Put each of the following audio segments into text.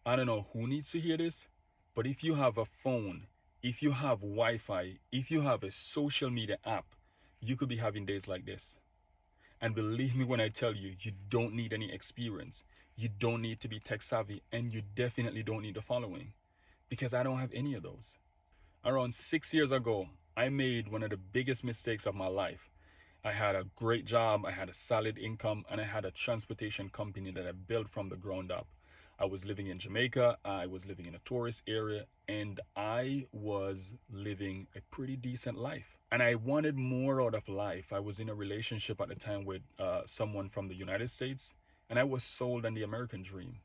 I don't know who needs to hear this, but if you have a phone, if you have Wi Fi, if you have a social media app, you could be having days like this. And believe me when I tell you, you don't need any experience. You don't need to be tech savvy, and you definitely don't need the following because I don't have any of those. Around 6 years ago, I made one of the biggest mistakes of my life. I had a great job, I had a solid income, and I had a transportation company that I built from the ground up. I was living in Jamaica, I was living in a tourist area, and I was living a pretty decent life. And I wanted more out of life. I was in a relationship at the time with someone from the United States, and I was sold on the American dream.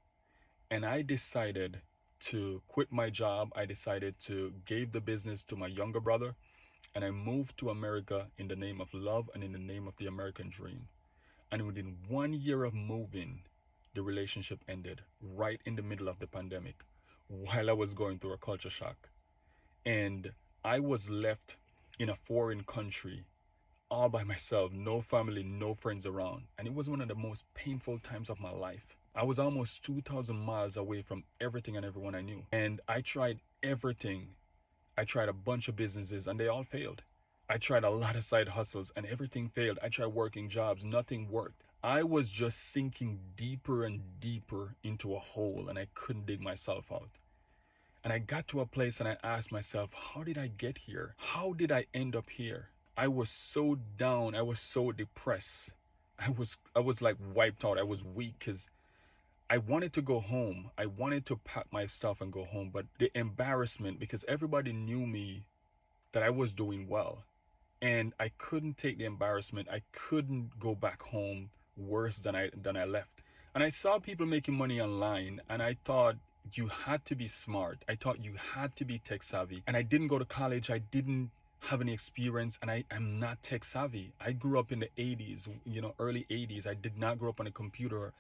And I decided to quit my job. I decided to give the business to my younger brother, and I moved to America in the name of love and in the name of the American dream. And within 1 year of moving, the relationship ended right in the middle of the pandemic while I was going through a culture shock. And I was left in a foreign country all by myself, no family, no friends around. And it was one of the most painful times of my life. I was almost 2,000 miles away from everything and everyone I knew. And I tried everything. I tried a bunch of businesses and they all failed. I tried a lot of side hustles and everything failed. I tried working jobs, nothing worked. I was just sinking deeper and deeper into a hole and I couldn't dig myself out. And I got to a place and I asked myself, how did I get here? How did I end up here? I was so down, I was so depressed. I was like wiped out. I was weak because I wanted to go home. I wanted to pack my stuff and go home, but the embarrassment because everybody knew me that I was doing well. And I couldn't take the embarrassment. I couldn't go back home worse than I left. And I saw people making money online and I thought you had to be smart. I thought you had to be tech savvy. And I didn't go to college. I didn't have any experience and I am not tech savvy. I grew up in the 80s, early 80s. I did not grow up on a computer.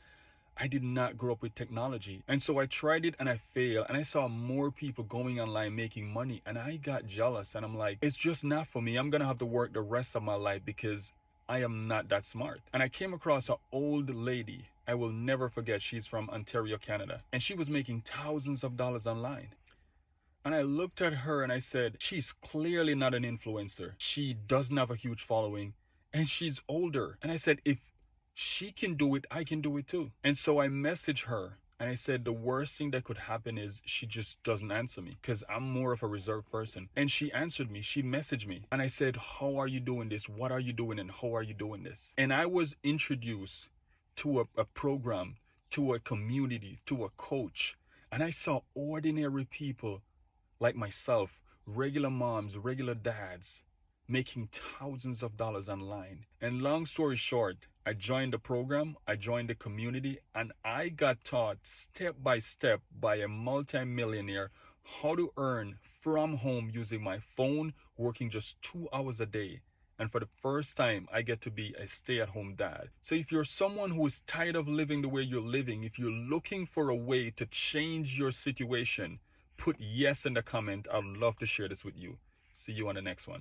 I did not grow up with technology. And so I tried it and I failed. And I saw more people going online making money. And I got jealous. And I'm like, it's just not for me. I'm going to have to work the rest of my life because I am not that smart. And I came across an old lady. I will never forget. She's from Ontario, Canada. And she was making thousands of dollars online. And I looked at her and I said, she's clearly not an influencer. She doesn't have a huge following and she's older. And I said, if she can do it, I can do it too. And so I messaged her and I said, the worst thing that could happen is she just doesn't answer me because I'm more of a reserved person. And she answered me, she messaged me. And I said, how are you doing this? What are you doing? And how are you doing this? And I was introduced to a program, to a community, to a coach. And I saw ordinary people like myself, regular moms, regular dads, making thousands of dollars online. And long story short, I joined the program, I joined the community, and I got taught step by step by a multimillionaire how to earn from home using my phone, working just 2 hours a day. And for the first time, I get to be a stay-at-home dad. So if you're someone who is tired of living the way you're living, if you're looking for a way to change your situation, put yes in the comment. I'd love to share this with you. See you on the next one.